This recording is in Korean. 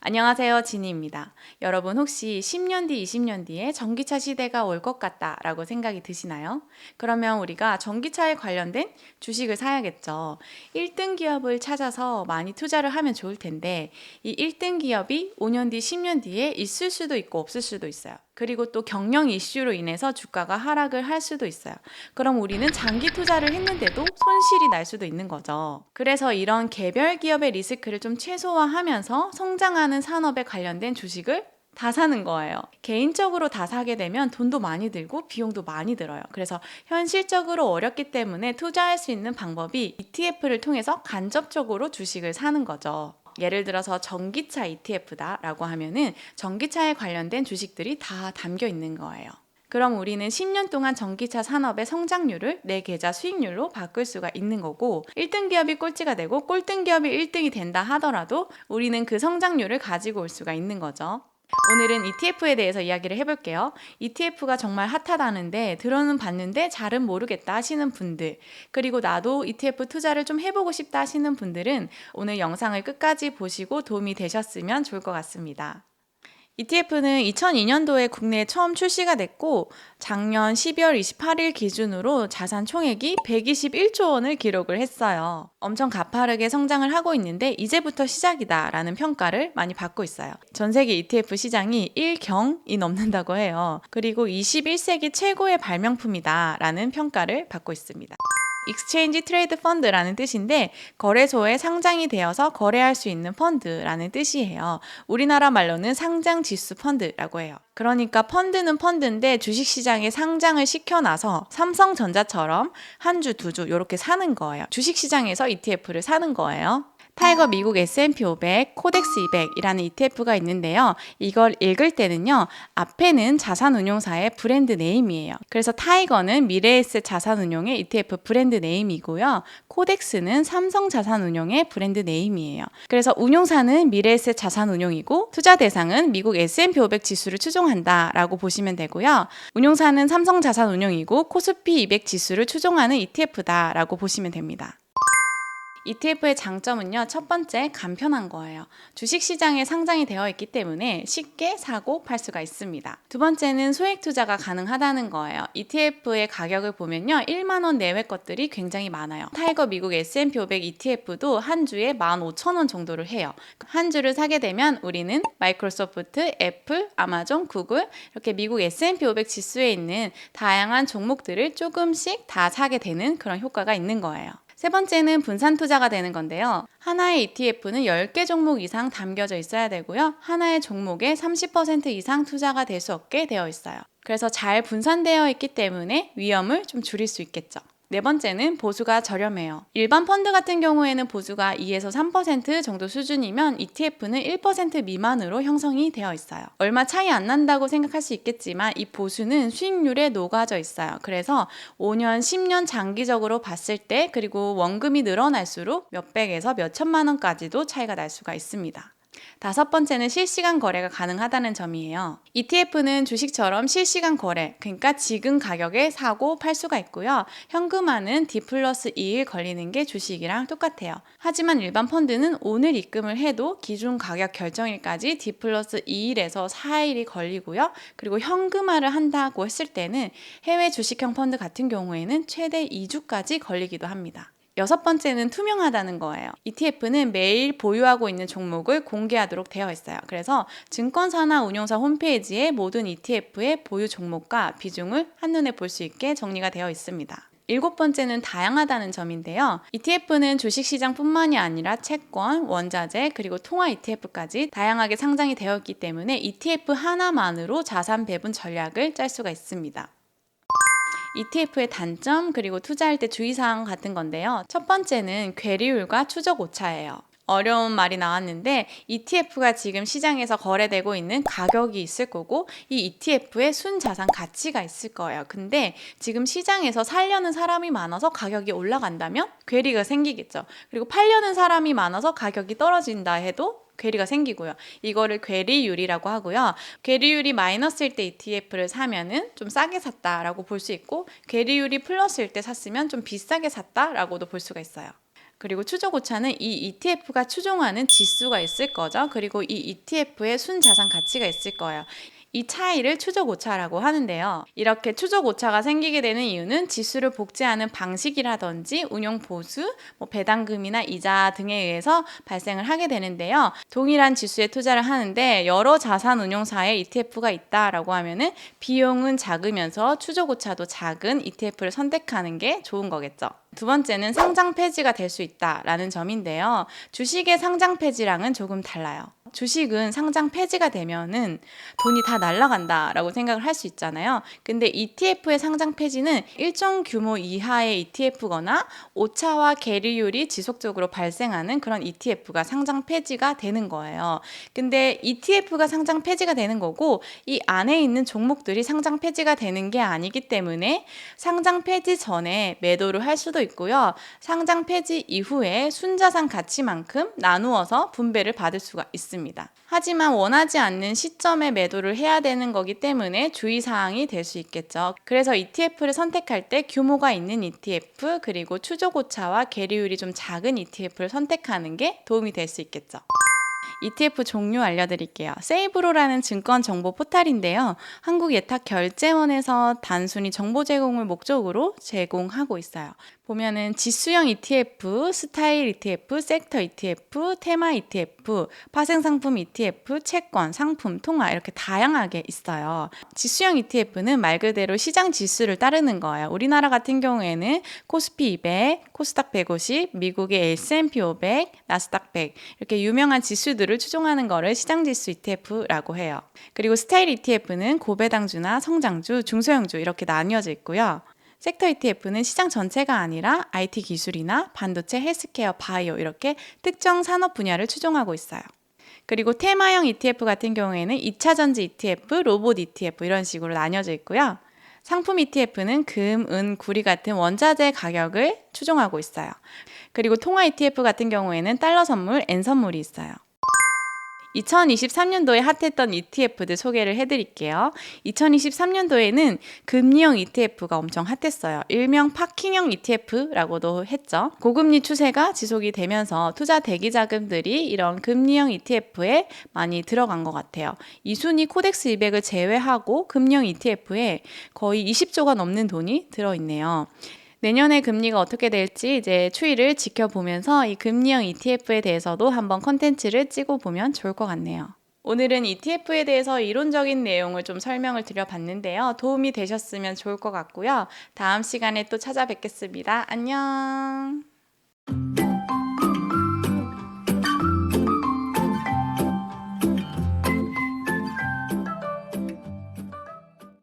안녕하세요, 지니입니다. 여러분 혹시 10년 뒤, 20년 뒤에 전기차 시대가 올 것 같다라고 생각이 드시나요? 그러면 우리가 전기차에 관련된 주식을 사야겠죠. 1등 기업을 찾아서 많이 투자를 하면 좋을 텐데 이 1등 기업이 5년 뒤, 10년 뒤에 있을 수도 있고 없을 수도 있어요. 그리고 또 경영 이슈로 인해서 주가가 하락을 할 수도 있어요. 그럼 우리는 장기 투자를 했는데도 손실이 날 수도 있는 거죠. 그래서 이런 개별 기업의 리스크를 좀 최소화하면서 성장하는 산업에 관련된 주식을 다 사는 거예요. 개인적으로 다 사게 되면 돈도 많이 들고 비용도 많이 들어요. 그래서 현실적으로 어렵기 때문에 투자할 수 있는 방법이 ETF를 통해서 간접적으로 주식을 사는 거죠. 예를 들어서 전기차 ETF다라고 하면은 전기차에 관련된 주식들이 다 담겨 있는 거예요. 그럼 우리는 10년 동안 전기차 산업의 성장률을 내 계좌 수익률로 바꿀 수가 있는 거고 1등 기업이 꼴찌가 되고 꼴등 기업이 1등이 된다 하더라도 우리는 그 성장률을 가지고 올 수가 있는 거죠. 오늘은 ETF에 대해서 이야기를 해볼게요. ETF가 정말 핫하다는데 들어는 봤는데 잘은 모르겠다 하시는 분들, 그리고 나도 ETF 투자를 좀 해보고 싶다 하시는 분들은 오늘 영상을 끝까지 보시고 도움이 되셨으면 좋을 것 같습니다. ETF는 2002년도에 국내에 처음 출시가 됐고 작년 12월 28일 기준으로 자산 총액이 121조 원을 기록을 했어요. 엄청 가파르게 성장을 하고 있는데 이제부터 시작이다라는 평가를 많이 받고 있어요. 전 세계 ETF 시장이 1경이 넘는다고 해요. 그리고 21세기 최고의 발명품이다라는 평가를 받고 있습니다. 익스체인지 트레이드 펀드라는 뜻인데 거래소에 상장이 되어서 거래할 수 있는 펀드라는 뜻이에요. 우리나라 말로는 상장 지수 펀드라고 해요. 그러니까 펀드는 펀드인데 주식시장에 상장을 시켜놔서 삼성전자처럼 한 주, 두 주 이렇게 사는 거예요. 주식시장에서 ETF를 사는 거예요. 타이거 미국 S&P 500, 코덱스 200이라는 ETF가 있는데요. 이걸 읽을 때는요. 앞에는 자산운용사의 브랜드 네임이에요. 그래서 타이거는 미래에셋 자산운용의 ETF 브랜드 네임이고요. 코덱스는 삼성자산운용의 브랜드 네임이에요. 그래서 운용사는 미래에셋 자산운용이고 투자 대상은 미국 S&P 500 지수를 추종한다라고 보시면 되고요. 운용사는 삼성자산운용이고 코스피 200 지수를 추종하는 ETF다라고 보시면 됩니다. ETF의 장점은요, 첫 번째 간편한 거예요. 주식시장에 상장이 되어 있기 때문에 쉽게 사고 팔 수가 있습니다. 두 번째는 소액 투자가 가능하다는 거예요. ETF의 가격을 보면요, 1만 원 내외 것들이 굉장히 많아요. 타이거 미국 S&P 500 ETF도 한 주에 15,000원 정도를 해요. 한 주를 사게 되면 우리는 마이크로소프트, 애플, 아마존, 구글 이렇게 미국 S&P 500 지수에 있는 다양한 종목들을 조금씩 다 사게 되는 그런 효과가 있는 거예요. 세 번째는 분산 투자가 되는 건데요. 하나의 ETF는 10개 종목 이상 담겨져 있어야 되고요. 하나의 종목에 30% 이상 투자가 될 수 없게 되어 있어요. 그래서 잘 분산되어 있기 때문에 위험을 좀 줄일 수 있겠죠. 네 번째는 보수가 저렴해요. 일반 펀드 같은 경우에는 보수가 2에서 3% 정도 수준이면 ETF는 1% 미만으로 형성이 되어 있어요. 얼마 차이 안 난다고 생각할 수 있겠지만 이 보수는 수익률에 녹아져 있어요. 그래서 5년, 10년 장기적으로 봤을 때 그리고 원금이 늘어날수록 몇백에서 몇천만 원까지도 차이가 날 수가 있습니다. 다섯 번째는 실시간 거래가 가능하다는 점이에요. ETF는 주식처럼 실시간 거래, 그러니까 지금 가격에 사고 팔 수가 있고요. 현금화는 D+2일 걸리는 게 주식이랑 똑같아요. 하지만 일반 펀드는 오늘 입금을 해도 기준 가격 결정일까지 D+2일에서 4일이 걸리고요. 그리고 현금화를 한다고 했을 때는 해외 주식형 펀드 같은 경우에는 최대 2주까지 걸리기도 합니다. 여섯 번째는 투명하다는 거예요. ETF는 매일 보유하고 있는 종목을 공개하도록 되어 있어요. 그래서 증권사나 운용사 홈페이지에 모든 ETF의 보유 종목과 비중을 한눈에 볼 수 있게 정리가 되어 있습니다. 일곱 번째는 다양하다는 점인데요. ETF는 주식시장뿐만이 아니라 채권, 원자재, 그리고 통화 ETF까지 다양하게 상장이 되어 있기 때문에 ETF 하나만으로 자산 배분 전략을 짤 수가 있습니다. ETF의 단점 그리고 투자할 때 주의사항 같은 건데요. 첫 번째는 괴리율과 추적 오차예요. 어려운 말이 나왔는데 ETF가 지금 시장에서 거래되고 있는 가격이 있을 거고 이 ETF의 순자산 가치가 있을 거예요. 근데 지금 시장에서 사려는 사람이 많아서 가격이 올라간다면 괴리가 생기겠죠. 그리고 팔려는 사람이 많아서 가격이 떨어진다 해도 괴리가 생기고요. 이거를 괴리율이라고 하고요. 괴리율이 마이너스일 때 ETF를 사면은 좀 싸게 샀다라고 볼 수 있고 괴리율이 플러스일 때 샀으면 좀 비싸게 샀다라고도 볼 수가 있어요. 그리고 추적오차는 이 ETF가 추종하는 지수가 있을 거죠. 그리고 이 ETF의 순자산 가치가 있을 거예요. 이 차이를 추적오차라고 하는데요. 이렇게 추적오차가 생기게 되는 이유는 지수를 복제하는 방식이라든지 운용 보수, 배당금이나 이자 등에 의해서 발생을 하게 되는데요. 동일한 지수에 투자를 하는데 여러 자산 운용사에 ETF가 있다라고 하면은 비용은 작으면서 추적오차도 작은 ETF를 선택하는 게 좋은 거겠죠. 두 번째는 상장 폐지가 될 수 있다라는 점인데요. 주식의 상장 폐지랑은 조금 달라요. 주식은 상장 폐지가 되면은 돈이 다 날아간다라고 생각을 할 수 있잖아요. 근데 ETF의 상장 폐지는 일정 규모 이하의 ETF거나 오차와 계류율이 지속적으로 발생하는 그런 ETF가 상장 폐지가 되는 거예요. 근데 ETF가 상장 폐지가 되는 거고 이 안에 있는 종목들이 상장 폐지가 되는 게 아니기 때문에 상장 폐지 전에 매도를 할 수도 있고요. 상장 폐지 이후에 순자산 가치만큼 나누어서 분배를 받을 수가 있습니다. 하지만 원하지 않는 시점에 매도를 해야 되는 거기 때문에 주의사항이 될 수 있겠죠. 그래서 ETF를 선택할 때 규모가 있는 ETF 그리고 추적오차와 계류율이 좀 작은 ETF를 선택하는 게 도움이 될 수 있겠죠. ETF 종류 알려드릴게요. 세이브로라는 증권 정보 포탈인데요. 한국예탁결제원에서 단순히 정보 제공을 목적으로 제공하고 있어요. 보면은 지수형 ETF, 스타일 ETF, 섹터 ETF, 테마 ETF, 파생상품 ETF, 채권, 상품, 통화 이렇게 다양하게 있어요. 지수형 ETF는 말 그대로 시장 지수를 따르는 거예요. 우리나라 같은 경우에는 코스피 200, 코스닥 150, 미국의 S&P 500, 나스닥 100 이렇게 유명한 지수들을 추종하는 거를 시장지수 ETF라고 해요. 그리고 스타일 ETF는 고배당주나 성장주, 중소형주 이렇게 나뉘어져 있고요. 섹터 ETF는 시장 전체가 아니라 IT 기술이나 반도체, 헬스케어, 바이오 이렇게 특정 산업 분야를 추종하고 있어요. 그리고 테마형 ETF 같은 경우에는 2차전지 ETF, 로봇 ETF 이런 식으로 나뉘어져 있고요. 상품 ETF는 금, 은, 구리 같은 원자재 가격을 추종하고 있어요. 그리고 통화 ETF 같은 경우에는 달러 선물, 엔 선물이 있어요. 2023년도에 핫했던 ETF들 소개를 해드릴게요. 2023년도에는 금리형 ETF가 엄청 핫했어요. 일명 파킹형 ETF라고도 했죠. 고금리 추세가 지속이 되면서 투자 대기 자금들이 이런 금리형 ETF에 많이 들어간 것 같아요. 이순위 코덱스 200을 제외하고 금리형 ETF에 거의 20조가 넘는 돈이 들어있네요. 내년에 금리가 어떻게 될지 이제 추이를 지켜보면서 이 금리형 ETF에 대해서도 한번 컨텐츠를 찍어보면 좋을 것 같네요. 오늘은 ETF에 대해서 이론적인 내용을 좀 설명을 드려봤는데요. 도움이 되셨으면 좋을 것 같고요. 다음 시간에 또 찾아뵙겠습니다. 안녕!